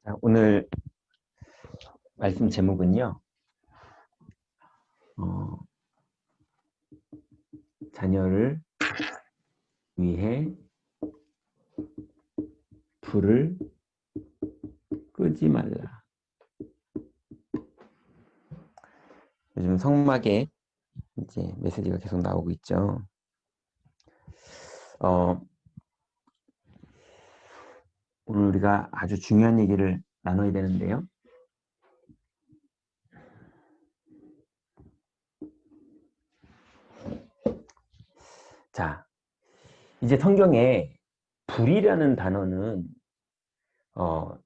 자, 오늘 말씀 제목은요, 어, 자녀를 위해 불을 끄지 말라. 요즘 성막에 이제 메시지가 계속 나오고 있죠. 어, 오늘 우리가 아주 중요한 얘기를 나눠야 되는데요. 자, 이제 성경에 불이라는 단어는 어,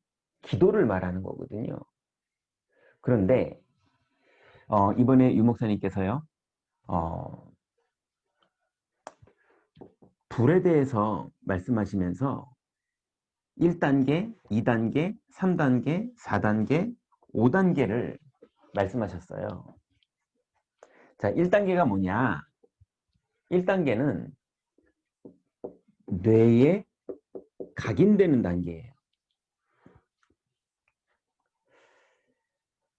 기도를 말하는 거거든요. 그런데 이번에 유 목사님께서요, 어, 불에 대해서 말씀하시면서 1단계, 2단계, 3단계, 4단계, 5단계를 말씀하셨어요. 자, 1단계가 뭐냐? 1단계는 뇌에 각인되는 단계예요.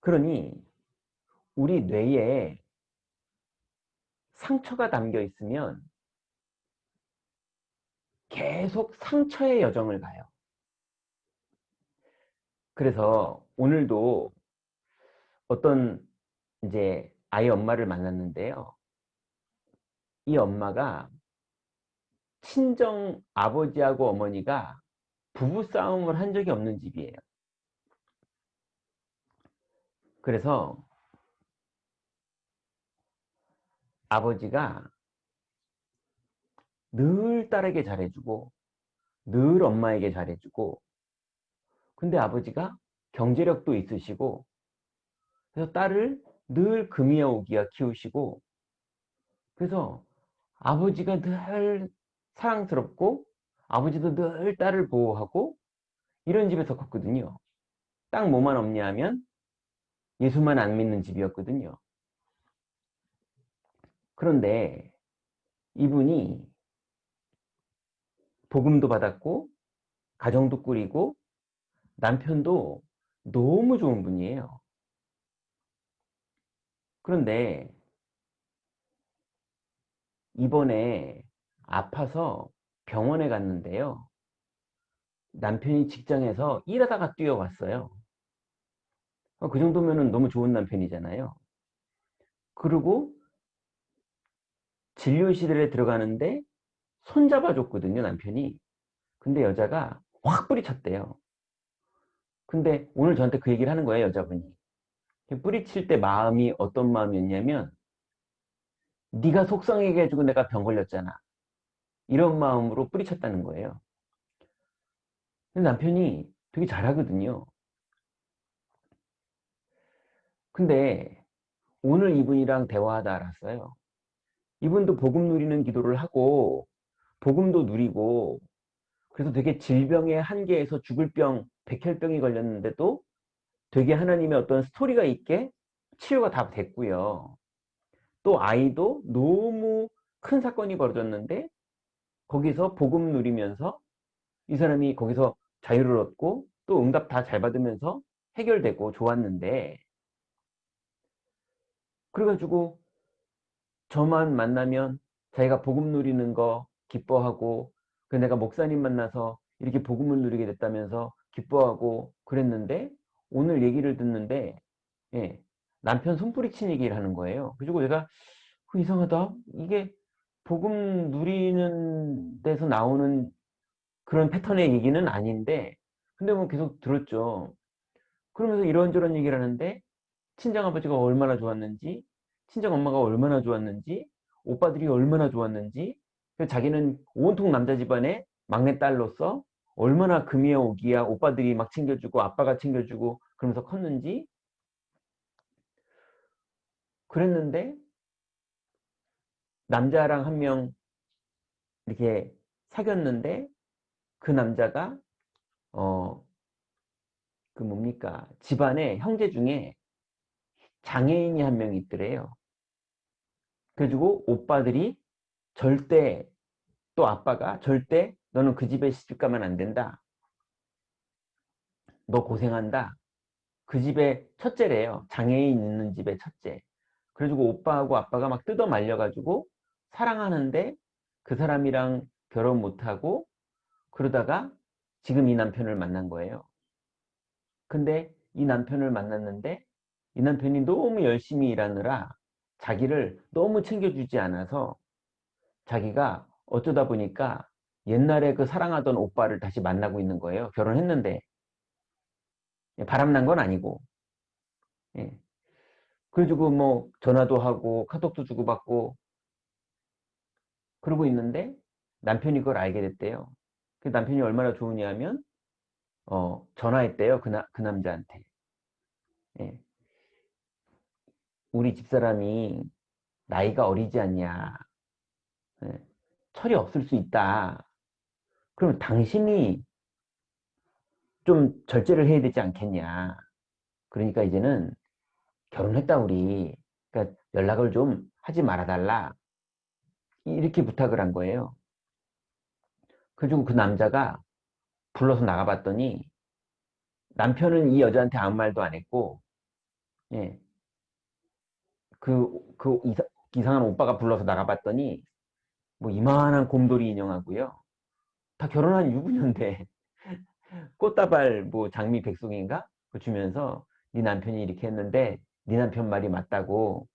그러니 우리 뇌에 상처가 담겨 있으면 계속 상처의 여정을 가요. 그래서 오늘도 어떤 이제 아이 엄마를 만났는데요. 이 엄마가 친정 아버지하고 어머니가 부부싸움을 한 적이 없는 집이에요. 그래서 아버지가 늘 딸에게 잘해주고 늘 엄마에게 잘해주고, 근데 아버지가 경제력도 있으시고 그래서 딸을 늘 금이야 오기야 키우시고, 그래서 아버지가 늘 사랑스럽고 아버지도 늘 딸을 보호하고 이런 집에서 컸거든요. 딱 뭐만 없냐 하면 예수만 안 믿는 집이었거든요. 그런데 이분이 복음도 받았고 가정도 꾸리고 남편도 너무 좋은 분이에요. 그런데 이번에 아파서 병원에 갔는데요. 남편이 직장에서 일하다가 뛰어왔어요. 그 정도면 너무 좋은 남편이잖아요. 그리고 진료실에 들어가는데 손잡아줬거든요, 남편이. 근데 여자가 확 뿌리쳤대요. 근데 오늘 저한테 그 얘기를 하는 거예요, 여자분이. 뿌리칠 때 마음이 어떤 마음이었냐면, 네가 속상하게 해주고 내가 병 걸렸잖아, 이런 마음으로 뿌리쳤다는 거예요. 근데 남편이 되게 잘하거든요. 근데 오늘 이분이랑 대화하다 알았어요. 이분도 복음 누리는 기도를 하고 복음도 누리고, 그래서 되게 질병의 한계에서 죽을 병, 백혈병이 걸렸는데도 되게 하나님의 어떤 스토리가 있게 치유가 다 됐고요. 또 아이도 너무 큰 사건이 벌어졌는데 거기서 복음 누리면서 이 사람이 거기서 자유를 얻고 또 응답 다 잘 받으면서 해결되고 좋았는데, 그래가지고 저만 만나면 자기가 복음 누리는 거 기뻐하고, 그 내가 목사님 만나서 이렇게 복음을 누리게 됐다면서 기뻐하고 그랬는데, 오늘 얘기를 듣는데 예, 남편 손뿌리친 얘기를 하는 거예요. 그리고 내가 이상하다, 이게 복음 누리는 데서 나오는 그런 패턴의 얘기는 아닌데, 근데 뭐 계속 들었죠. 그러면서 이런저런 얘기를 하는데 친정아버지가 얼마나 좋았는지, 친정엄마가 얼마나 좋았는지, 오빠들이 얼마나 좋았는지, 자기는 온통 남자 집안의 막내딸로서 얼마나 금이야 오기야 오빠들이 막 챙겨주고 아빠가 챙겨주고 그러면서 컸는지 그랬는데, 남자랑 한 명 이렇게 사귀었는데 그 남자가 어 그 뭡니까, 집안에 형제 중에 장애인이 한 명 있더래요. 그래가지고 오빠들이 절대, 또 아빠가 절대 너는 그 집에 시집 가면 안 된다, 너 고생한다. 그 집의 첫째래요. 장애인 있는 집의 첫째. 그래가지고 오빠하고 아빠가 막 뜯어 말려가지고 사랑하는데 그 사람이랑 결혼 못하고 그러다가 지금 이 남편을 만난 거예요. 근데 이 남편을 만났는데 이 남편이 너무 열심히 일하느라 자기를 너무 챙겨주지 않아서 자기가 어쩌다 보니까 옛날에 그 사랑하던 오빠를 다시 만나고 있는 거예요. 결혼했는데. 바람난 건 아니고. 예. 그래가지고 뭐 전화도 하고 카톡도 주고받고 그러고 있는데 남편이 그걸 알게 됐대요. 그 남편이 얼마나 좋으냐면 전화했대요. 그 남자한테. 예. 우리 집사람이 나이가 어리지 않냐. 예. 철이 없을 수 있다. 그럼 당신이 좀 절제를 해야 되지 않겠냐. 그러니까 이제는 결혼했다 우리. 그러니까 연락을 좀 하지 말아달라. 이렇게 부탁을 한 거예요. 그리고 그 남자가 불러서 나가봤더니 남편은 이 여자한테 아무 말도 안 했고, 예, 이상한 오빠가 불러서 나가봤더니 뭐 이만한 곰돌이 인형하고요. 다 결혼한 유부녀인데 꽃다발 뭐 장미 백송인가? 그거 주면서 네 남편이 이렇게 했는데 네 남편 말이 맞다고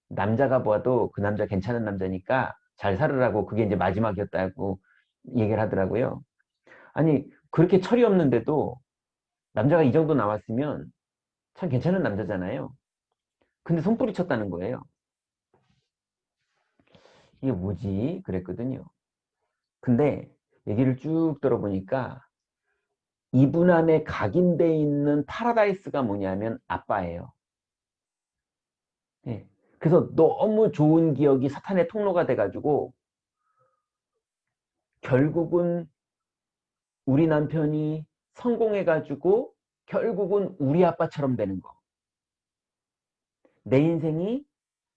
남자가 봐도 그 남자 괜찮은 남자니까 잘 살으라고 그게 이제 마지막이었다고 얘기를 하더라고요. 아니 그렇게 철이 없는데도 남자가 이 정도 나왔으면 참 괜찮은 남자잖아요. 근데 손뿌리 쳤다는 거예요. 이게 뭐지? 그랬거든요. 근데 얘기를 쭉 들어보니까 이분 안에 각인돼 있는 파라다이스가 뭐냐면 아빠예요. 예. 그래서 너무 좋은 기억이 사탄의 통로가 돼가지고 결국은 우리 남편이 성공해가지고 결국은 우리 아빠처럼 되는 거. 내 인생이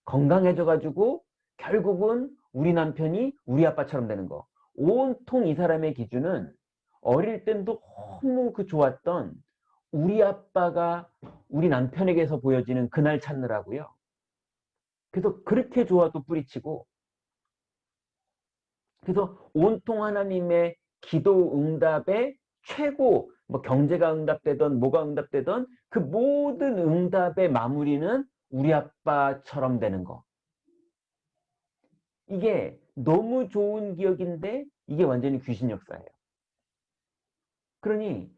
건강해져가지고 결국은 우리 남편이 우리 아빠처럼 되는 거. 온통 이 사람의 기준은 어릴 땐도 너무 그 좋았던 우리 아빠가 우리 남편에게서 보여지는 그날 찾느라고요. 그래서 그렇게 좋아도 뿌리치고 그래서 온통 하나님의 기도 응답의 최고 뭐 경제가 응답되던 뭐가 응답되던 그 모든 응답의 마무리는 우리 아빠처럼 되는 거. 이게 너무 좋은 기억인데 이게 완전히 귀신 역사예요. 그러니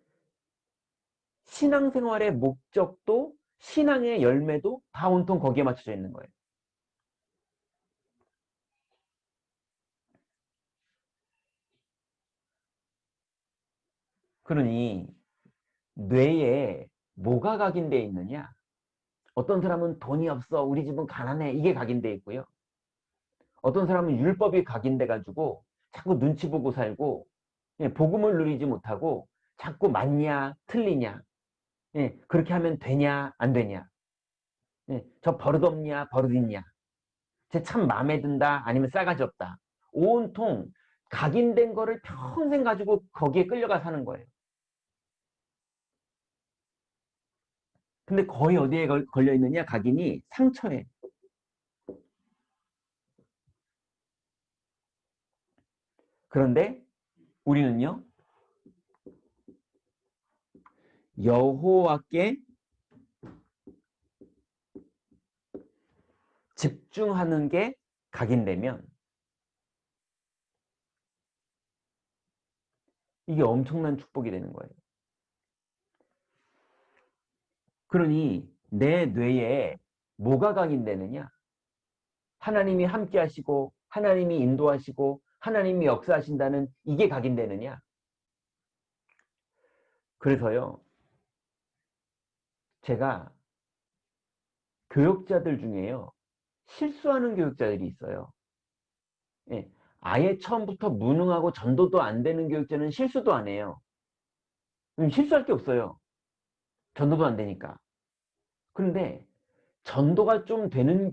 신앙생활의 목적도 신앙의 열매도 다 온통 거기에 맞춰져 있는 거예요. 그러니 뇌에 뭐가 각인되어 있느냐? 어떤 사람은 돈이 없어, 우리 집은 가난해, 이게 각인되어 있고요. 어떤 사람은 율법이 각인돼 가지고 자꾸 눈치 보고 살고 예, 복음을 누리지 못하고 자꾸 맞냐 틀리냐 예, 그렇게 하면 되냐 안 되냐 예, 저 버릇 없냐 버릇 있냐 쟤 참 마음에 든다 아니면 싸가지 없다 온통 각인된 거를 평생 가지고 거기에 끌려가 사는 거예요. 근데 거의 어디에 걸려 있느냐 각인이 상처에. 그런데 우리는요 여호와께 집중하는 게 각인되면 이게 엄청난 축복이 되는 거예요. 그러니 내 뇌에 뭐가 각인되느냐? 하나님이 함께 하시고 하나님이 인도하시고 하나님이 역사하신다는 이게 각인되느냐? 그래서요. 제가 교육자들 중에요. 실수하는 교육자들이 있어요. 예, 아예 처음부터 무능하고 전도도 안 되는 교육자는 실수도 안 해요. 실수할 게 없어요. 전도도 안 되니까. 그런데 전도가 좀 되는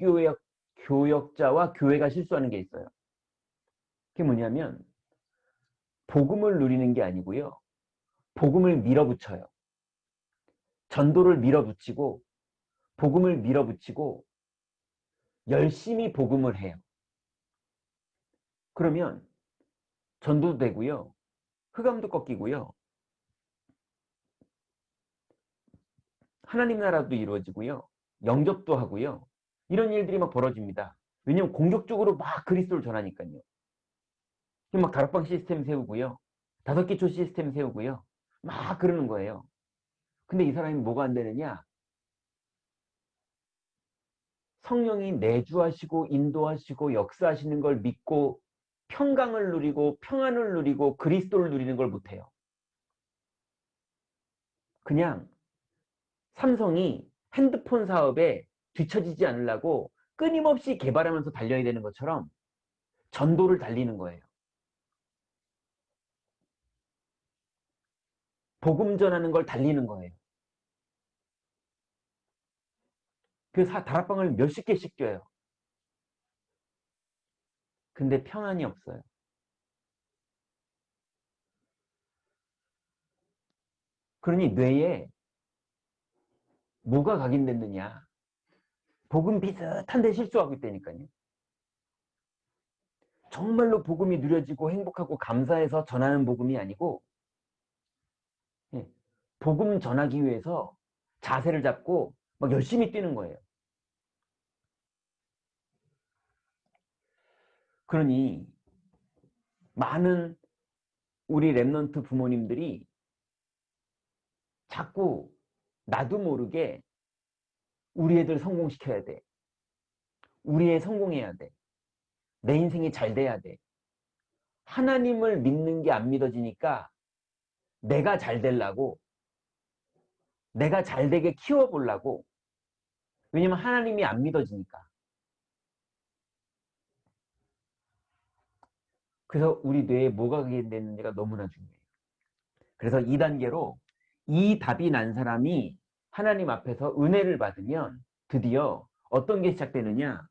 교역자와 교회가 실수하는 게 있어요. 그게 뭐냐면 복음을 누리는 게 아니고요. 복음을 밀어붙여요. 전도를 밀어붙이고 복음을 밀어붙이고 열심히 복음을 해요. 그러면 전도도 되고요. 흑암도 꺾이고요. 하나님 나라도 이루어지고요. 영접도 하고요. 이런 일들이 막 벌어집니다. 왜냐면 공격적으로 막 그리스도를 전하니까요. 막 다락방 시스템 세우고요. 5개초 시스템 세우고요. 막 그러는 거예요. 근데 이 사람이 뭐가 안 되느냐? 성령이 내주하시고 인도하시고 역사하시는 걸 믿고 평강을 누리고 평안을 누리고 그리스도를 누리는 걸 못해요. 그냥 삼성이 핸드폰 사업에 뒤처지지 않으려고 끊임없이 개발하면서 달려야 되는 것처럼 전도를 달리는 거예요. 복음 전하는 걸 달리는 거예요. 그래서 다락방을 몇십 개씩 껴요. 근데 평안이 없어요. 그러니 뇌에 뭐가 각인됐느냐? 복음 비슷한데 실수하고 있다니까요. 정말로 복음이 누려지고 행복하고 감사해서 전하는 복음이 아니고 예, 복음 전하기 위해서 자세를 잡고 막 열심히 뛰는 거예요. 그러니 많은 우리 랩넌트 부모님들이 자꾸 나도 모르게 우리 애들 성공시켜야 돼. 우리 애 성공해야 돼. 내 인생이 잘 돼야 돼. 하나님을 믿는 게 안 믿어지니까 내가 잘 되려고, 내가 잘 되게 키워보려고. 왜냐면 하나님이 안 믿어지니까. 그래서 우리 뇌에 뭐가 각인됐는지가 너무나 중요해요. 그래서 2단계로 이 답이 난 사람이 하나님 앞에서 은혜를 받으면 드디어 어떤 게 시작되느냐?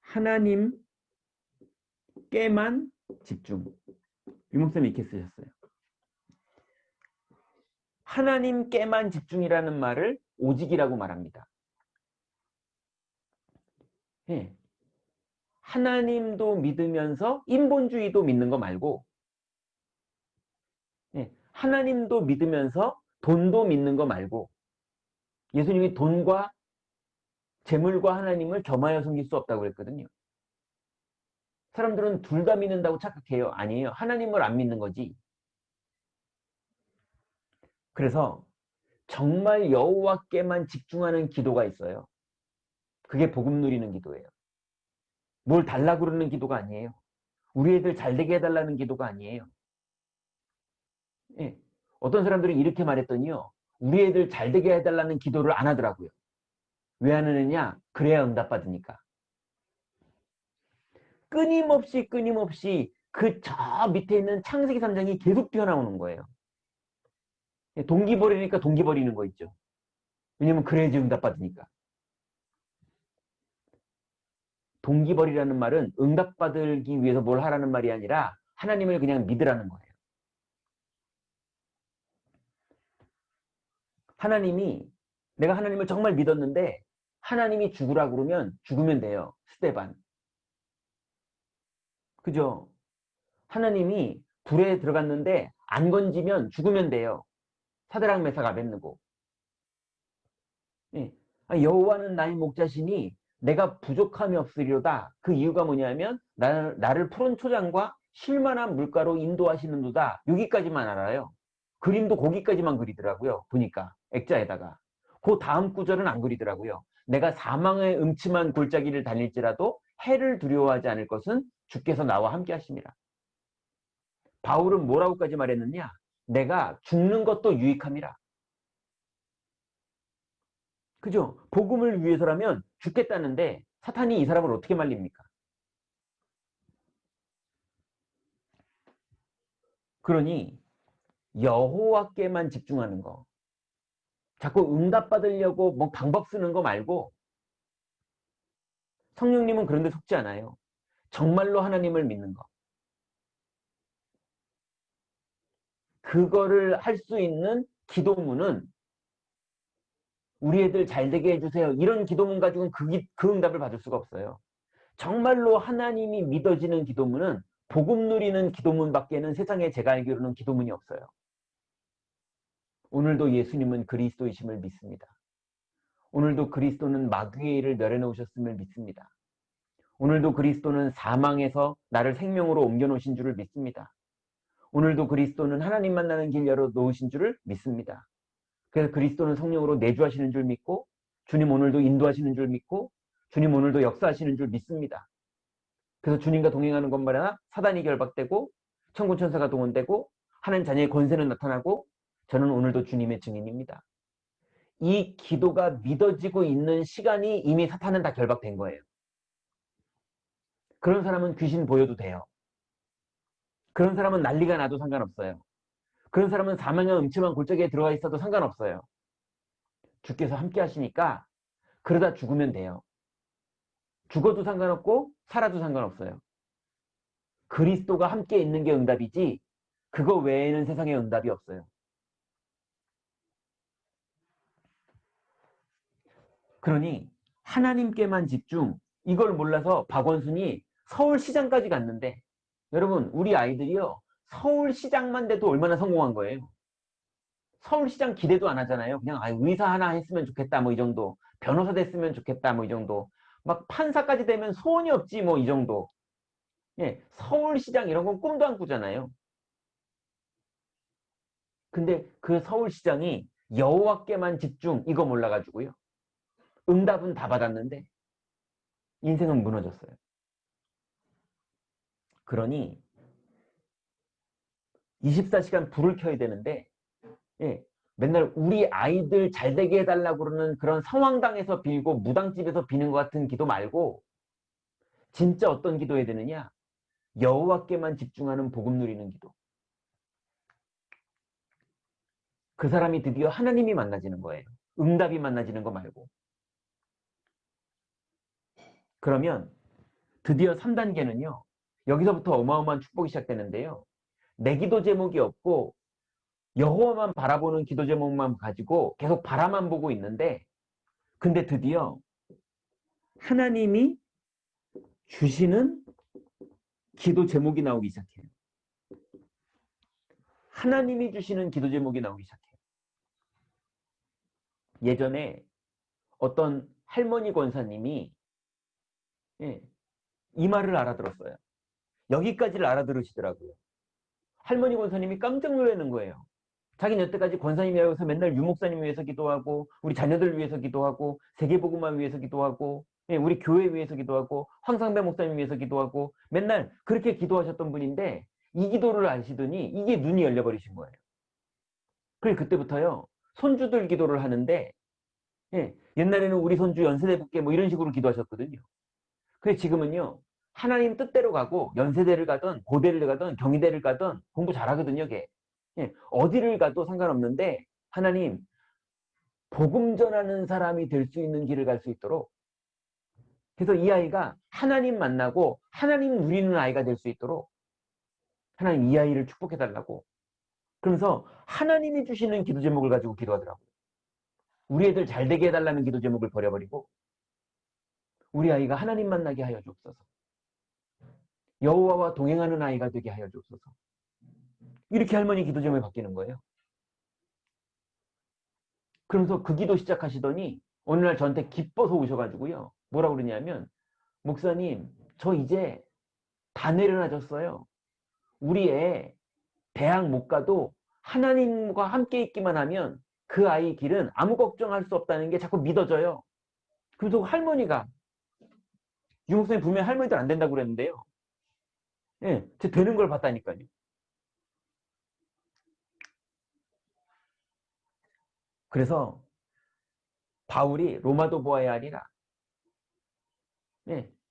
하나님께만 집중. 유목쌤이 이렇게 쓰셨어요. 하나님께만 집중이라는 말을 오직이라고 말합니다. 예. 하나님도 믿으면서 인본주의도 믿는 거 말고 예. 하나님도 믿으면서 돈도 믿는 거 말고 예수님이 돈과 재물과 하나님을 겸하여 섬길 수 없다고 그랬거든요. 사람들은 둘 다 믿는다고 착각해요. 아니에요. 하나님을 안 믿는 거지. 그래서 정말 여호와께만 집중하는 기도가 있어요. 그게 복음 누리는 기도예요. 뭘 달라고 그러는 기도가 아니에요. 우리 애들 잘 되게 해달라는 기도가 아니에요. 예. 어떤 사람들이 이렇게 말했더니요. 우리 애들 잘 되게 해달라는 기도를 안 하더라고요. 왜 안 하느냐? 그래야 응답받으니까. 끊임없이 그 저 밑에 있는 창세기 3장이 계속 튀어나오는 거예요. 예, 동기 버리니까 동기 버리는 거 있죠. 왜냐면 그래야지 응답받으니까. 동기 버리라는 말은 응답받기 위해서 뭘 하라는 말이 아니라 하나님을 그냥 믿으라는 거예요. 하나님이 내가 하나님을 정말 믿었는데 하나님이 죽으라 그러면 죽으면 돼요. 스테반. 그죠? 하나님이 불에 들어갔는데 안 건지면 죽으면 돼요. 사드락 메삭 아벳느고. 예. 여호와는 나의 목자시니 내가 부족함이 없으리로다. 그 이유가 뭐냐면 나를 푸른 초장과 쉴만한 물가로 인도하시는도다. 여기까지만 알아요. 그림도 거기까지만 그리더라고요. 보니까 액자에다가. 그 다음 구절은 안 그리더라고요. 내가 사망의 음침한 골짜기를 다닐지라도 해를 두려워하지 않을 것은 주께서 나와 함께 하십니다. 바울은 뭐라고까지 말했느냐? 내가 죽는 것도 유익함이라. 그죠? 복음을 위해서라면 죽겠다는데 사탄이 이 사람을 어떻게 말립니까? 그러니 여호와께만 집중하는 거. 자꾸 응답받으려고 뭐 방법 쓰는 거 말고 성령님은 그런 데 속지 않아요. 정말로 하나님을 믿는 거. 그거를 할 수 있는 기도문은 우리 애들 잘 되게 해주세요. 이런 기도문 가지고는 그 응답을 받을 수가 없어요. 정말로 하나님이 믿어지는 기도문은 복음 누리는 기도문밖에는 세상에 제가 알기로는 기도문이 없어요. 오늘도 예수님은 그리스도이심을 믿습니다. 오늘도 그리스도는 마귀의 일을 멸해놓으셨음을 믿습니다. 오늘도 그리스도는 사망에서 나를 생명으로 옮겨놓으신 줄을 믿습니다. 오늘도 그리스도는 하나님 만나는 길 열어놓으신 줄을 믿습니다. 그래서 그리스도는 성령으로 내주하시는 줄 믿고 주님 오늘도 인도하시는 줄 믿고 주님 오늘도 역사하시는 줄 믿습니다. 그래서 주님과 동행하는 것마다 사단이 결박되고 천군 천사가 동원되고 하나님 자녀의 권세는 나타나고 저는 오늘도 주님의 증인입니다. 이 기도가 믿어지고 있는 시간이 이미 사탄은 다 결박된 거예요. 그런 사람은 귀신 보여도 돼요. 그런 사람은 난리가 나도 상관없어요. 그런 사람은 사망의 음침한 골짜기에 들어가 있어도 상관없어요. 주께서 함께 하시니까 그러다 죽으면 돼요. 죽어도 상관없고 살아도 상관없어요. 그리스도가 함께 있는 게 응답이지 그거 외에는 세상에 응답이 없어요. 그러니 하나님께만 집중, 이걸 몰라서 박원순이 서울시장까지 갔는데 여러분 우리 아이들이요 서울시장만 돼도 얼마나 성공한 거예요. 서울시장 기대도 안 하잖아요. 그냥 의사 하나 했으면 좋겠다 뭐 이 정도, 변호사 됐으면 좋겠다 뭐 이 정도, 막 판사까지 되면 소원이 없지 뭐 이 정도. 예, 서울시장 이런 건 꿈도 안 꾸잖아요. 근데 그 서울시장이 여호와께만 집중 이거 몰라가지고요 응답은 다 받았는데 인생은 무너졌어요. 그러니 24시간 불을 켜야 되는데 예, 맨날 우리 아이들 잘 되게 해달라고 그러는 그런 성황당에서 빌고 무당집에서 비는 것 같은 기도 말고 진짜 어떤 기도해야 되느냐? 여호와께만 집중하는 복음 누리는 기도. 그 사람이 드디어 하나님이 만나지는 거예요. 응답이 만나지는 거 말고. 그러면 드디어 3단계는요. 여기서부터 어마어마한 축복이 시작되는데요. 내 기도 제목이 없고 여호와만 바라보는 기도 제목만 가지고 계속 바라만 보고 있는데 근데 드디어 하나님이 주시는 기도 제목이 나오기 시작해요. 하나님이 주시는 기도 제목이 나오기 시작해요. 예전에 어떤 할머니 권사님이 이 말을 알아들었어요. 여기까지를 알아들으시더라고요. 할머니 권사님이 깜짝 놀라는 거예요. 자기는 여태까지 권사님이라고 해서 맨날 유목사님 위해서 기도하고 우리 자녀들 위해서 기도하고 세계복음화 위해서 기도하고 우리 교회 위해서 기도하고 황상배 목사님 위해서 기도하고 맨날 그렇게 기도하셨던 분인데 이 기도를 아시더니 이게 눈이 열려버리신 거예요. 그래서 그때부터요 손주들 기도를 하는데 옛날에는 우리 손주 연세대 붙게 뭐 이런 식으로 기도하셨거든요. 그래서 지금은요 하나님 뜻대로 가고 연세대를 가든 고대를 가든 경희대를 가든 공부 잘하거든요. 걔. 어디를 가도 상관없는데 하나님 복음 전하는 사람이 될 수 있는 길을 갈 수 있도록 그래서 이 아이가 하나님 만나고 하나님 누리는 아이가 될 수 있도록 하나님 이 아이를 축복해달라고 그러면서 하나님이 주시는 기도 제목을 가지고 기도하더라고요. 우리 애들 잘 되게 해달라는 기도 제목을 버려버리고 우리 아이가 하나님 만나게 하여 주옵소서. 여호와와 동행하는 아이가 되게 하여 주옵소서. 이렇게 할머니 기도 제목이 바뀌는 거예요. 그러면서 그 기도 시작하시더니 어느 날 저한테 기뻐서 오셔가지고요. 뭐라고 그러냐면 목사님 저 이제 다 내려놔졌어요. 우리 애 대학 못 가도 하나님과 함께 있기만 하면 그 아이 길은 아무 걱정할 수 없다는 게 자꾸 믿어져요. 그래서 할머니가 유목사님 분명히 할머니들 안 된다고 그랬는데요. 예, 제 되는 걸 봤다니까요. 그래서 바울이 로마도 보아야 하리라.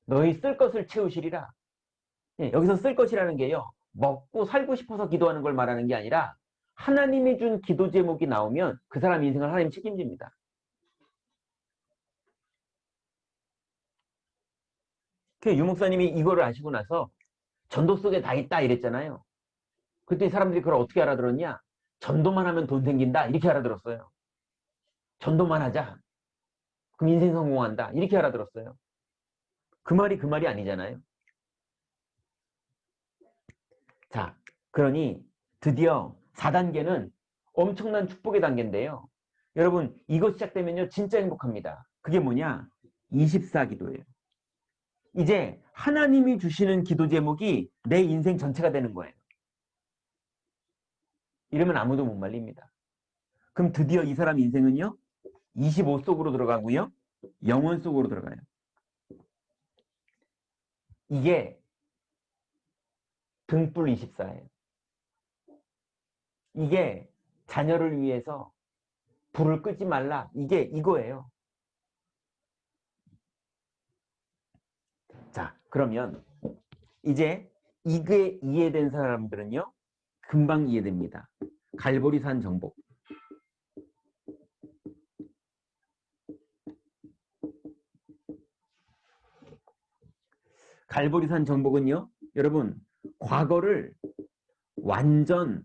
너희 쓸 것을 채우시리라. 여기서 쓸 것이라는 게요. 먹고 살고 싶어서 기도하는 걸 말하는 게 아니라 하나님이 준 기도 제목이 나오면 그 사람 인생을 하나님 책임집니다. 그 유목사님이 이거를 아시고 나서 전도 속에 다 있다 이랬잖아요. 그때 사람들이 그걸 어떻게 알아들었냐? 전도만 하면 돈 생긴다. 이렇게 알아들었어요. 전도만 하자. 그럼 인생 성공한다. 이렇게 알아들었어요. 그 말이 그 말이 아니잖아요. 자, 그러니 드디어 4단계는 엄청난 축복의 단계인데요. 여러분, 이거 시작되면요, 진짜 행복합니다. 그게 뭐냐? 24기도예요. 이제 하나님이 주시는 기도 제목이 내 인생 전체가 되는 거예요. 이러면 아무도 못 말립니다. 그럼 드디어 이 사람 인생은요, 25 속으로 들어가고요, 영원 속으로 들어가요. 이게 등불 24예요. 이게 자녀를 위해서 불을 끄지 말라. 이게 이거예요. 자, 그러면 이제 이게 이해된 사람들은요, 금방 이해됩니다. 갈보리산 정복. 갈보리산 정복은요, 여러분, 과거를 완전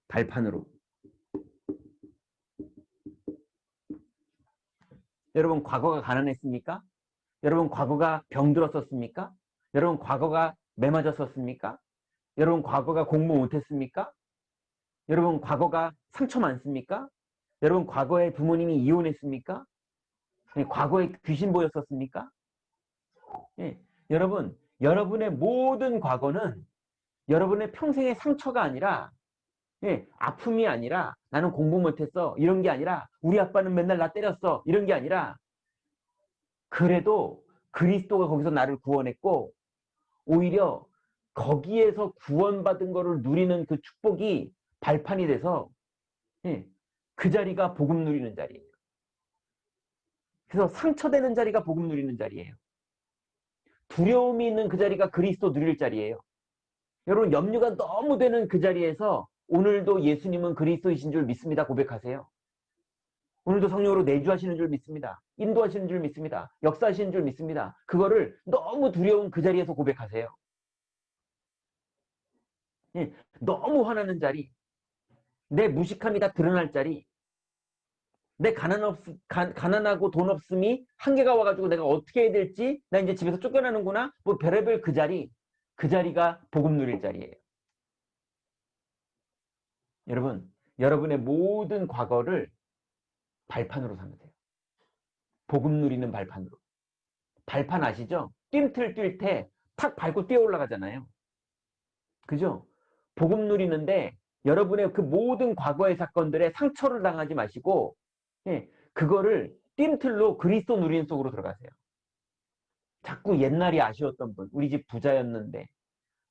발판으로. 여러분, 과거가 가난했습니까? 여러분, 과거가 병들었었습니까? 여러분, 과거가 매 맞았었습니까? 여러분, 과거가 공부 못했습니까? 여러분, 과거가 상처 많습니까? 여러분, 과거에 부모님이 이혼했습니까? 예, 과거에 귀신 보였었습니까? 예, 여러분, 여러분의 모든 과거는 여러분의 평생의 상처가 아니라, 예, 아픔이 아니라, 나는 공부 못했어, 이런 게 아니라, 우리 아빠는 맨날 나 때렸어, 이런 게 아니라, 그래도 그리스도가 거기서 나를 구원했고, 오히려 거기에서 구원받은 거를 누리는 그 축복이 발판이 돼서, 예, 그 자리가 복음 누리는 자리예요. 그래서 상처되는 자리가 복음 누리는 자리예요. 두려움이 있는 그 자리가 그리스도 누릴 자리예요. 여러분, 염려가 너무 되는 그 자리에서 오늘도 예수님은 그리스도이신 줄 믿습니다. 고백하세요. 오늘도 성령으로 내주하시는 줄 믿습니다. 인도하시는 줄 믿습니다. 역사하시는 줄 믿습니다. 그거를 너무 두려운 그 자리에서 고백하세요. 예, 너무 화나는 자리, 내 무식함이 다 드러날 자리, 내 가난하고 돈 없음이 한계가 와가지고 내가 어떻게 해야 될지, 나 이제 집에서 쫓겨나는구나, 뭐 별의별 그 자리, 그 자리가 복음 누릴 자리예요. 여러분, 여러분의 모든 과거를 발판으로 삼으세요. 복음 누리는 발판으로. 발판 아시죠? 뜀틀 뛸 때 탁 밟고 뛰어 올라가잖아요. 그죠? 복음 누리는데 여러분의 그 모든 과거의 사건들에 상처를 당하지 마시고, 예, 그거를 뜀틀로 그리스도 누리는 속으로 들어가세요. 자꾸 옛날이 아쉬웠던 분, 우리 집 부자였는데,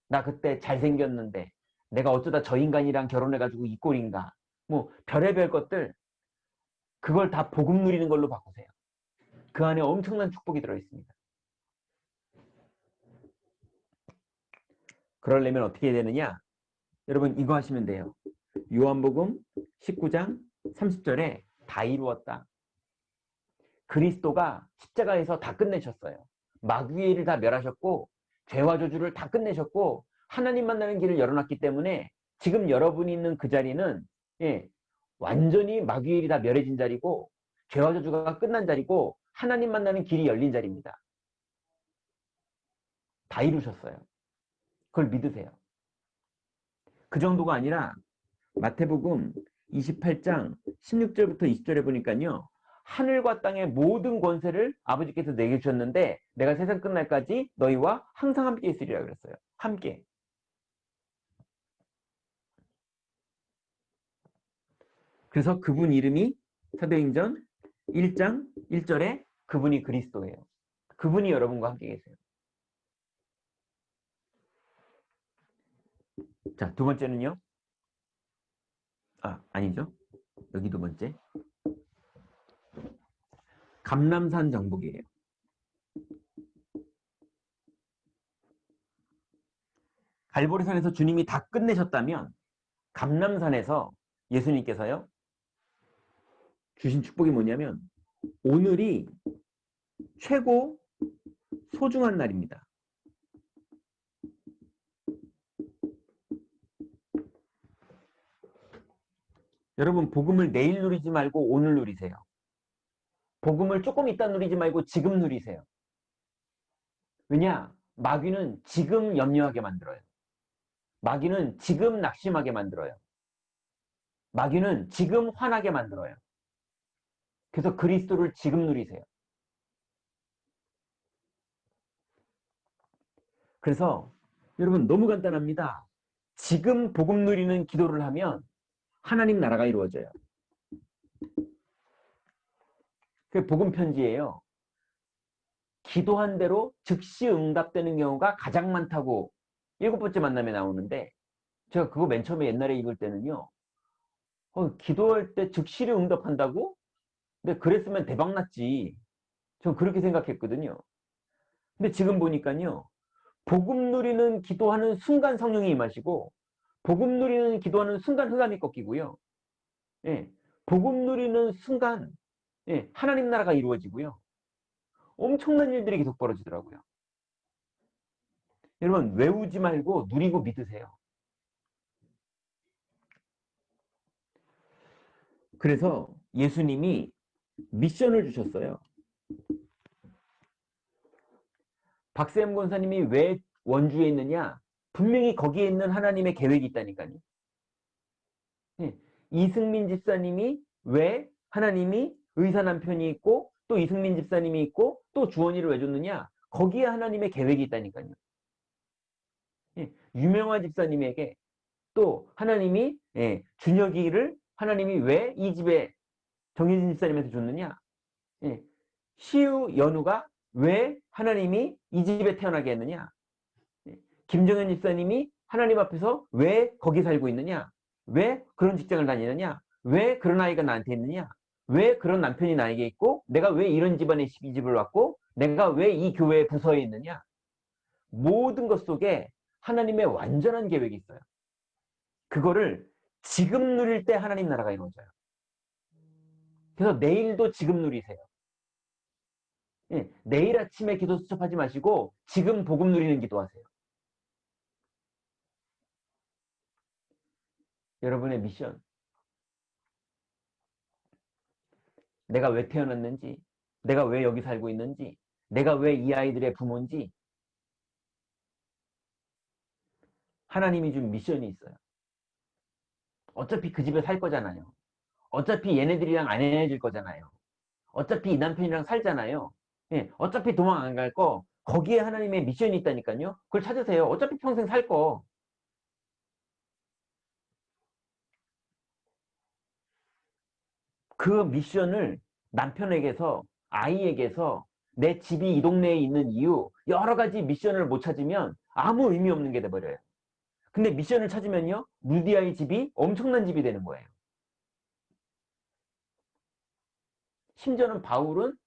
나 그때 잘생겼는데, 내가 어쩌다 저 인간이랑 결혼해가지고 이 꼴인가, 뭐 별의별 것들, 그걸 다 복음 누리는 걸로 바꾸세요. 그 안에 엄청난 축복이 들어있습니다. 그러려면 어떻게 해야 되느냐? 여러분, 이거 하시면 돼요. 요한복음 19장 30절에 다 이루었다. 그리스도가 십자가에서 다 끝내셨어요. 마귀의 일을 다 멸하셨고, 죄와 저주를 다 끝내셨고, 하나님 만나는 길을 열어놨기 때문에 지금 여러분이 있는 그 자리는, 예, 완전히 마귀의 일이 다 멸해진 자리고, 죄와 저주가 끝난 자리고, 하나님 만나는 길이 열린 자리입니다. 다 이루셨어요. 그걸 믿으세요. 그 정도가 아니라 마태복음 28장 16절부터 20절에 보니까요, 하늘과 땅의 모든 권세를 아버지께서 내게 주셨는데 내가 세상 끝날까지 너희와 항상 함께 있으리라 그랬어요. 함께. 그래서 그분 이름이 사도행전 1장 1절에 그분이 그리스도예요. 그분이 여러분과 함께 계세요. 자, 두 번째는요. 아니죠. 여기 두 번째. 감람산 정복이에요. 갈보리산에서 주님이 다 끝내셨다면 감람산에서 예수님께서요, 주신 축복이 뭐냐면 오늘이 최고 소중한 날입니다. 여러분, 복음을 내일 누리지 말고 오늘 누리세요. 복음을 조금 있다 누리지 말고 지금 누리세요. 왜냐? 마귀는 지금 염려하게 만들어요. 마귀는 지금 낙심하게 만들어요. 마귀는 지금 화나게 만들어요. 그래서 그리스도를 지금 누리세요. 그래서 여러분, 너무 간단합니다. 지금 복음 누리는 기도를 하면 하나님 나라가 이루어져요. 그게 복음 편지예요. 기도한 대로 즉시 응답되는 경우가 가장 많다고 7번째 만남에 나오는데, 제가 그거 맨 처음에 옛날에 읽을 때는요, 기도할 때 즉시로 응답한다고? 근데 그랬으면 대박 났지. 전 그렇게 생각했거든요. 근데 지금 보니까요, 복음 누리는 기도하는 순간 성령이 임하시고, 복음 누리는 기도하는 순간 흑암이 꺾이고요. 예, 복음 누리는 순간, 예, 하나님 나라가 이루어지고요. 엄청난 일들이 계속 벌어지더라고요. 여러분, 외우지 말고 누리고 믿으세요. 그래서 예수님이 미션을 주셨어요. 박세M 권사님이 왜 원주에 있느냐? 분명히 거기에 있는 하나님의 계획이 있다니까요. 네. 이승민 집사님이 왜 하나님이 의사 남편이 있고 또 이승민 집사님이 있고 또 주원이를 왜 줬느냐? 거기에 하나님의 계획이 있다니까요. 네. 유명한 집사님에게 또 하나님이, 예, 준혁이를 하나님이 왜 이 집에 정혜진 집사님한테 줬느냐? 예. 시우 연우가 왜 하나님이 이 집에 태어나게 했느냐? 예. 김정현 집사님이 하나님 앞에서 왜 거기 살고 있느냐? 왜 그런 직장을 다니느냐? 왜 그런 아이가 나한테 있느냐? 왜 그런 남편이 나에게 있고 내가 왜 이런 집안에 이 집을 왔고 내가 왜 이 교회에 부서에 있느냐? 모든 것 속에 하나님의 완전한 계획이 있어요. 그거를 지금 누릴 때 하나님 나라가 이루어져요. 그래서 내일도 지금 누리세요. 예, 내일 아침에 기도 수첩하지 마시고 지금 복음 누리는 기도하세요. 여러분의 미션, 내가 왜 태어났는지, 내가 왜 여기 살고 있는지, 내가 왜 이 아이들의 부모인지, 하나님이 준 미션이 있어요. 어차피 그 집에 살 거잖아요. 어차피 얘네들이랑 안 헤어질 거잖아요. 어차피 이 남편이랑 살잖아요. 예, 어차피 도망 안 갈 거, 거기에 하나님의 미션이 있다니까요. 그걸 찾으세요. 어차피 평생 살 거. 그 미션을 남편에게서, 아이에게서, 내 집이 이 동네에 있는 이유, 여러 가지 미션을 못 찾으면 아무 의미 없는 게 돼버려요. 근데 미션을 찾으면요, 루디아의 집이 엄청난 집이 되는 거예요. 심지어는 바울은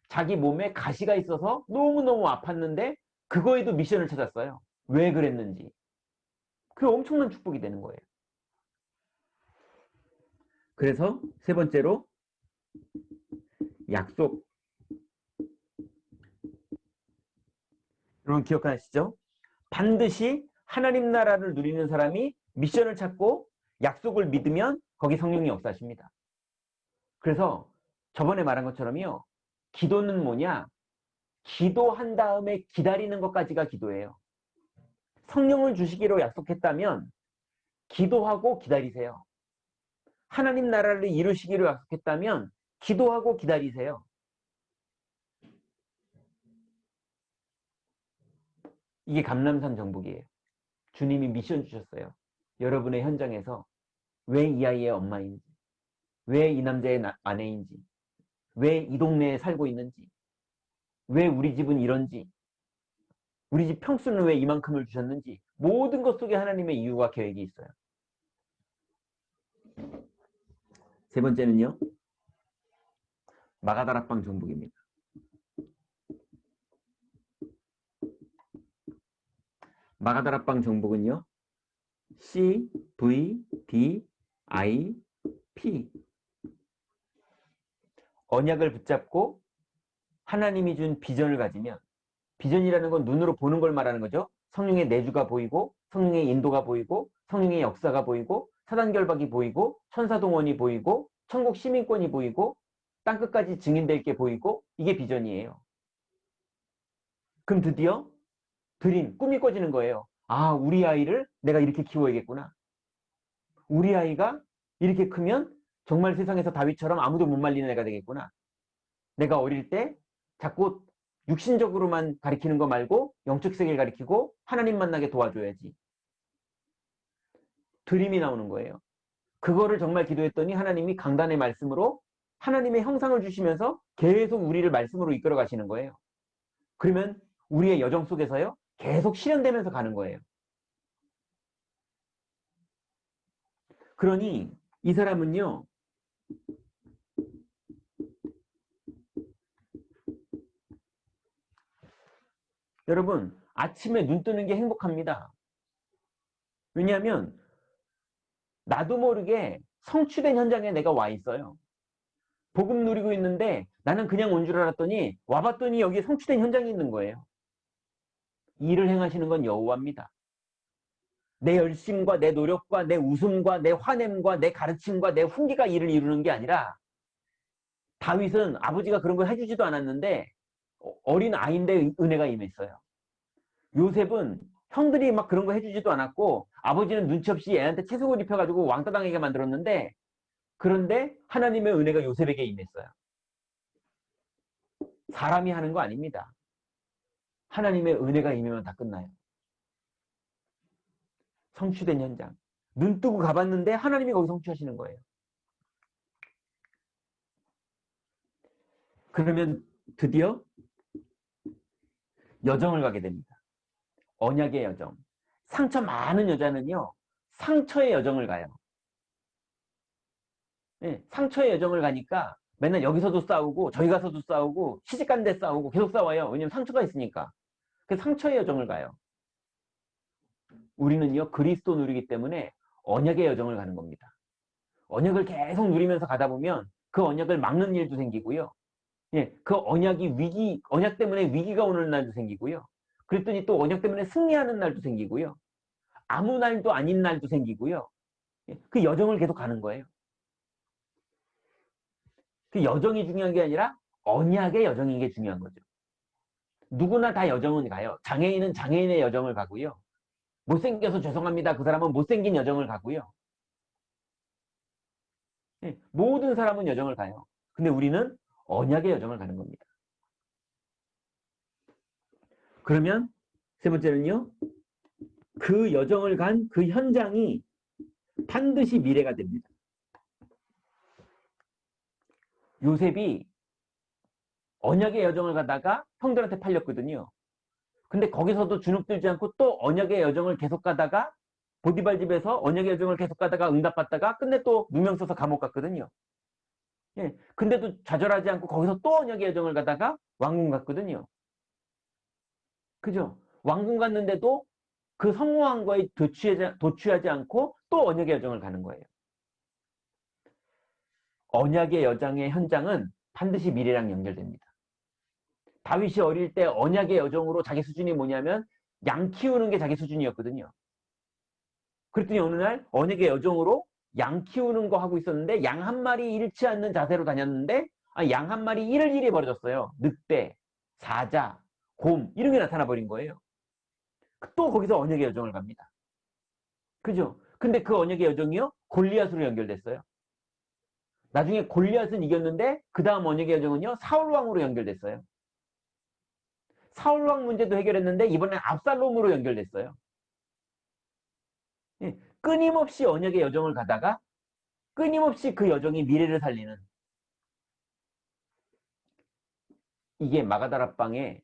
자기 몸에 가시가 있어서 너무너무 아팠는데 그거에도 미션을 찾았어요. 왜 그랬는지. 그게 엄청난 축복이 되는 거예요. 그래서 세 번째로 약속. 여러분 기억하시죠? 반드시 하나님 나라를 누리는 사람이 미션을 찾고 약속을 믿으면 거기 성령이 역사하십니다. 그래서 저번에 말한 것처럼요. 기도는 뭐냐? 기도한 다음에 기다리는 것까지가 기도예요. 성령을 주시기로 약속했다면 기도하고 기다리세요. 하나님 나라를 이루시기로 약속했다면 기도하고 기다리세요. 이게 감람산 정복이에요. 주님이 미션 주셨어요. 여러분의 현장에서 왜 이 아이의 엄마인지, 왜 이 남자의 아내인지, 왜 이 동네에 살고 있는지, 왜 우리 집은 이런지, 우리 집 평수는 왜 이만큼을 주셨는지, 모든 것 속에 하나님의 이유와 계획이 있어요. 세 번째는요, 마가다락방 정복입니다. 마가다락방 정복은요, CVDIP. 언약을 붙잡고 하나님이 준 비전을 가지면, 비전이라는 건 눈으로 보는 걸 말하는 거죠. 성령의 내주가 보이고, 성령의 인도가 보이고, 성령의 역사가 보이고, 사단 결박이 보이고 천사동원이 보이고 천국 시민권이 보이고 땅끝까지 증인될 게 보이고 이게 비전이에요. 그럼 드디어 드림, 꿈이 꿔지는 거예요. 아, 우리 아이를 내가 이렇게 키워야겠구나. 우리 아이가 이렇게 크면 정말 세상에서 다윗처럼 아무도 못 말리는 애가 되겠구나. 내가 어릴 때 자꾸 육신적으로만 가리키는 거 말고 영적 세계를 가리키고 하나님 만나게 도와줘야지. 드림이 나오는 거예요. 그거를 정말 기도했더니 하나님이 강단의 말씀으로 하나님의 형상을 주시면서 계속 우리를 말씀으로 이끌어 가시는 거예요. 그러면 우리의 여정 속에서요, 계속 실현되면서 가는 거예요. 그러니 이 사람은요, 여러분, 아침에 눈 뜨는 게 행복합니다. 왜냐하면 나도 모르게 성취된 현장에 내가 와 있어요. 복음 누리고 있는데 나는 그냥 온 줄 알았더니 와봤더니 여기 성취된 현장이 있는 거예요. 일을 행하시는 건 여호와입니다. 내 열심과 내 노력과 내 웃음과 내 화냄과 내 가르침과 내 훈계가 일을 이루는 게 아니라 다윗은 아버지가 그런 걸 해주지도 않았는데 어린 아이인데 은혜가 임했어요. 요셉은 형들이 막 그런 거 해주지도 않았고 아버지는 눈치 없이 애한테 채속을 입혀가지고 왕따 당하게 만들었는데 그런데 하나님의 은혜가 요셉에게 임했어요. 사람이 하는 거 아닙니다. 하나님의 은혜가 임하면 다 끝나요. 성취된 현장. 눈 뜨고 가봤는데 하나님이 거기 성취하시는 거예요. 그러면 드디어 여정을 가게 됩니다. 언약의 여정. 상처 많은 여자는요, 상처의 여정을 가요. 네, 상처의 여정을 가니까 맨날 여기서도 싸우고 저기 가서도 싸우고 시집간 데 싸우고 계속 싸워요. 왜냐면 상처가 있으니까. 그래서 상처의 여정을 가요. 우리는요, 그리스도 누리기 때문에 언약의 여정을 가는 겁니다. 언약을 계속 누리면서 가다 보면 그 언약을 막는 일도 생기고요. 예, 그 언약 때문에 위기가 오는 날도 생기고요. 그랬더니 또 언약 때문에 승리하는 날도 생기고요. 아무 날도 아닌 날도 생기고요. 예, 그 여정을 계속 가는 거예요. 그 여정이 중요한 게 아니라 언약의 여정인 게 중요한 거죠. 누구나 다 여정은 가요. 장애인은 장애인의 여정을 가고요. 못생겨서 죄송합니다. 그 사람은 못생긴 여정을 가고요. 예, 모든 사람은 여정을 가요. 근데 우리는 언약의 여정을 가는 겁니다. 그러면 세 번째는요. 그 여정을 간 그 현장이 반드시 미래가 됩니다. 요셉이 언약의 여정을 가다가 형들한테 팔렸거든요. 근데 거기서도 주눅들지 않고 또 언약의 여정을 계속 가다가 보디발 집에서 언약의 여정을 계속 가다가 응답받다가 끝내 또 누명 써서 감옥 갔거든요. 예, 근데도 좌절하지 않고 거기서 또 언약의 여정을 가다가 왕궁 갔거든요. 그죠? 왕궁 갔는데도 그 성공한 거에 도취하지 않고 또 언약의 여정을 가는 거예요. 언약의 여정의 현장은 반드시 미래랑 연결됩니다. 다윗이 어릴 때 언약의 여정으로 자기 수준이 뭐냐면 양 키우는 게 자기 수준이었거든요. 그랬더니 어느 날 언약의 여정으로 양 키우는 거 하고 있었는데 양 한 마리 잃지 않는 자세로 다녔는데 양 한 마리 잃을 일이 벌어졌어요. 늑대, 사자, 곰 이런 게 나타나 버린 거예요. 또 거기서 언약의 여정을 갑니다. 그죠? 근데 그 언약의 여정이요 골리앗으로 연결됐어요. 나중에 골리앗은 이겼는데 그 다음 언약의 여정은요 사울왕으로 연결됐어요. 사울왕 문제도 해결했는데 이번엔 압살롬으로 연결됐어요. 예, 끊임없이 언약의 여정을 가다가 끊임없이 그 여정이 미래를 살리는 이게 마가다락방의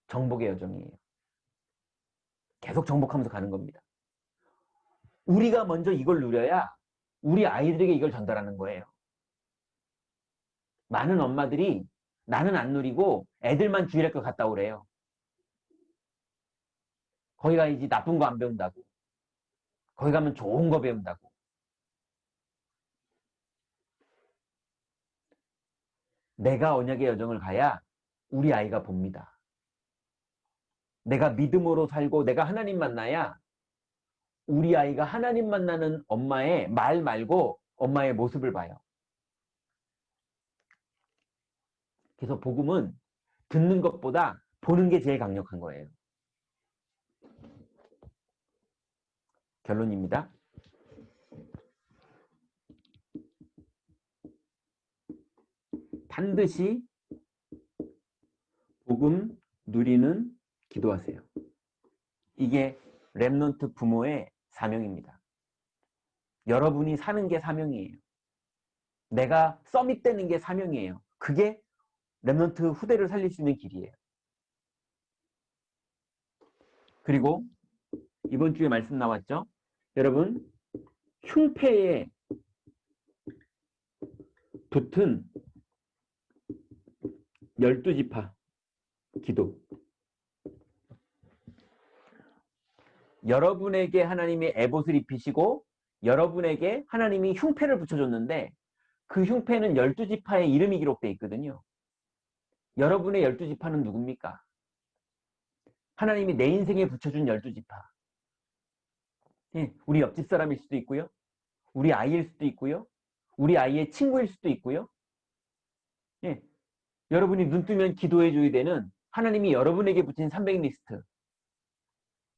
정복의 여정이에요. 계속 정복하면서 가는 겁니다. 우리가 먼저 이걸 누려야 우리 아이들에게 이걸 전달하는 거예요. 많은 엄마들이 나는 안 누리고 애들만 주일학교 갔다 오래요. 거기 가야지 나쁜 거 안 배운다고. 거기 가면 좋은 거 배운다고. 내가 언약의 여정을 가야 우리 아이가 봅니다. 내가 믿음으로 살고 내가 하나님 만나야 우리 아이가 하나님 만나는 엄마의 말 말고 엄마의 모습을 봐요. 그래서 복음은 듣는 것보다 보는 게 제일 강력한 거예요. 결론입니다. 반드시 복음 누리는 기도하세요. 이게 렘넌트 부모의 사명입니다. 여러분이 사는 게 사명이에요. 내가 서밋되는 게 사명이에요. 그게 렘넌트 후대를 살릴 수 있는 길이에요. 그리고 이번 주에 말씀 나왔죠? 여러분, 흉패에 붙은 12지파 기도. 여러분에게 하나님이 에봇을 입히시고 여러분에게 하나님이 흉패를 붙여줬는데 그 흉패는 12지파의 이름이 기록되어 있거든요. 여러분의 12지파는 누굽니까? 하나님이 내 인생에 붙여준 12지파. 예, 우리 옆집 사람일 수도 있고요. 우리 아이일 수도 있고요. 우리 아이의 친구일 수도 있고요. 예, 여러분이 눈 뜨면 기도해줘야 되는 하나님이 여러분에게 붙인 300리스트.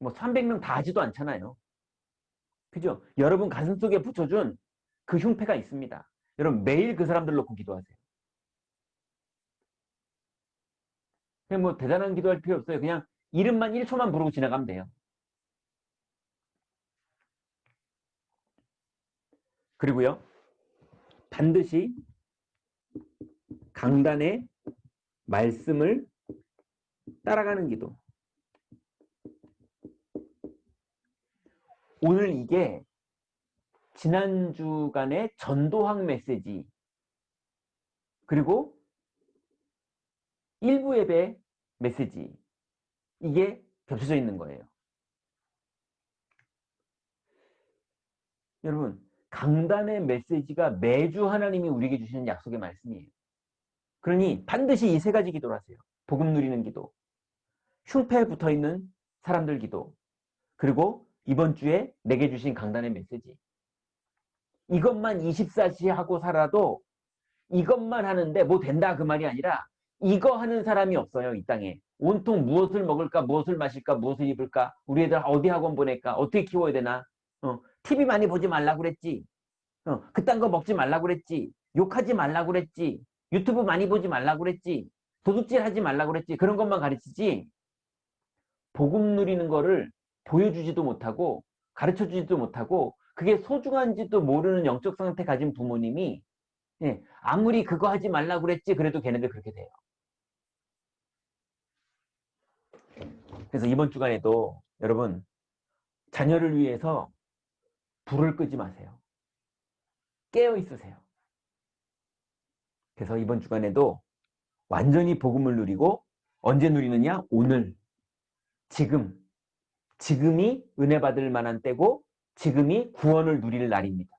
뭐 300명 다 하지도 않잖아요. 그죠? 여러분 가슴속에 붙여준 그 흉패가 있습니다. 여러분 매일 그 사람들 놓고 기도하세요. 그냥 뭐 대단한 기도할 필요 없어요. 그냥 이름만 1초만 부르고 지나가면 돼요. 그리고요. 반드시 강단의 말씀을 따라가는 기도. 오늘 이게 지난주간의 전도학 메시지 그리고 일부 예배 메시지 이게 겹쳐져 있는 거예요. 여러분 강단의 메시지가 매주 하나님이 우리에게 주시는 약속의 말씀이에요. 그러니 반드시 이 세 가지 기도를 하세요. 복음 누리는 기도, 흉패에 붙어있는 사람들 기도, 그리고 이번 주에 내게 주신 강단의 메시지. 이것만 24시 하고 살아도 이것만 하는데 뭐 된다 그 말이 아니라 이거 하는 사람이 없어요. 이 땅에. 온통 무엇을 먹을까, 무엇을 마실까, 무엇을 입을까, 우리 애들 어디 학원 보낼까, 어떻게 키워야 되나, TV 많이 보지 말라고 그랬지, 그딴 거 먹지 말라고 그랬지, 욕하지 말라고 그랬지, 유튜브 많이 보지 말라고 그랬지, 도둑질 하지 말라고 그랬지, 그런 것만 가르치지 복음 누리는 거를 보여주지도 못하고 가르쳐주지도 못하고 그게 소중한지도 모르는 영적 상태 가진 부모님이 아무리 그거 하지 말라고 그랬지 그래도 걔네들 그렇게 돼요. 그래서 이번 주간에도 여러분 자녀를 위해서 불을 끄지 마세요. 깨어 있으세요. 그래서 이번 주간에도 완전히 복음을 누리고 언제 누리느냐? 오늘, 지금이 은혜 받을 만한 때고 지금이 구원을 누릴 날입니다.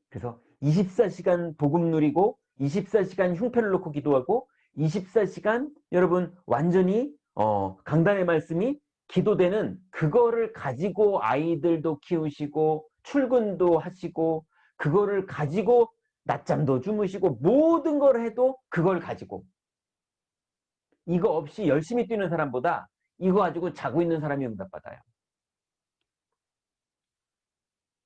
그래서 24시간 복음 누리고 24시간 흉패를 놓고 기도하고 24시간 여러분 완전히 강단의 말씀이 기도되는 그거를 가지고 아이들도 키우시고 출근도 하시고 그거를 가지고 낮잠도 주무시고 모든 걸 해도 그걸 가지고 이거 없이 열심히 뛰는 사람보다 이거 가지고 자고 있는 사람이 응답받아요.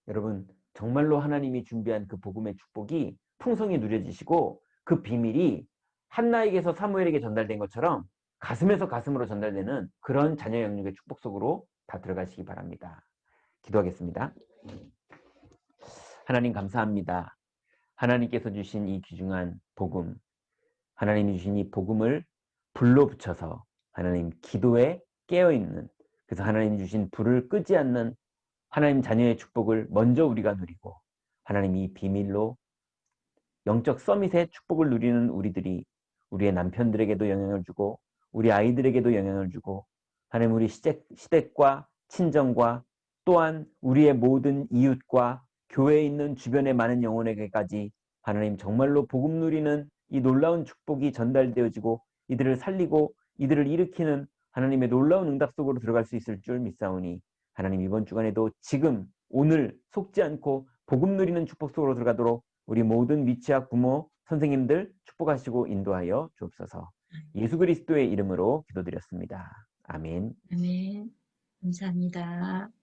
여러분 정말로 하나님이 준비한 그 복음의 축복이 풍성히 누려지시고 그 비밀이 한나에게서 사무엘에게 전달된 것처럼 가슴에서 가슴으로 전달되는 그런 자녀 영육의 축복 속으로 다 들어가시기 바랍니다. 기도하겠습니다. 하나님 감사합니다. 하나님께서 주신 이 귀중한 복음, 하나님이 주신 이 복음을 불로 붙여서 하나님 기도에 깨어있는, 그래서 하나님이 주신 불을 끄지 않는 하나님 자녀의 축복을 먼저 우리가 누리고 하나님 이 비밀로 영적 서밋의 축복을 누리는 우리들이 우리의 남편들에게도 영향을 주고 우리 아이들에게도 영향을 주고 하나님 우리 시댁과 친정과 또한 우리의 모든 이웃과 교회에 있는 주변의 많은 영혼에게까지 하나님 정말로 복음 누리는 이 놀라운 축복이 전달되어지고 이들을 살리고 이들을 일으키는 하나님의 놀라운 응답 속으로 들어갈 수 있을 줄 믿사오니 하나님 이번 주간에도 지금 오늘 속지 않고 복음 누리는 축복 속으로 들어가도록 우리 모든 미취학 부모, 선생님들 축복하시고 인도하여 주옵소서. 예수 그리스도의 이름으로 기도드렸습니다. 아멘. 아멘. 감사합니다.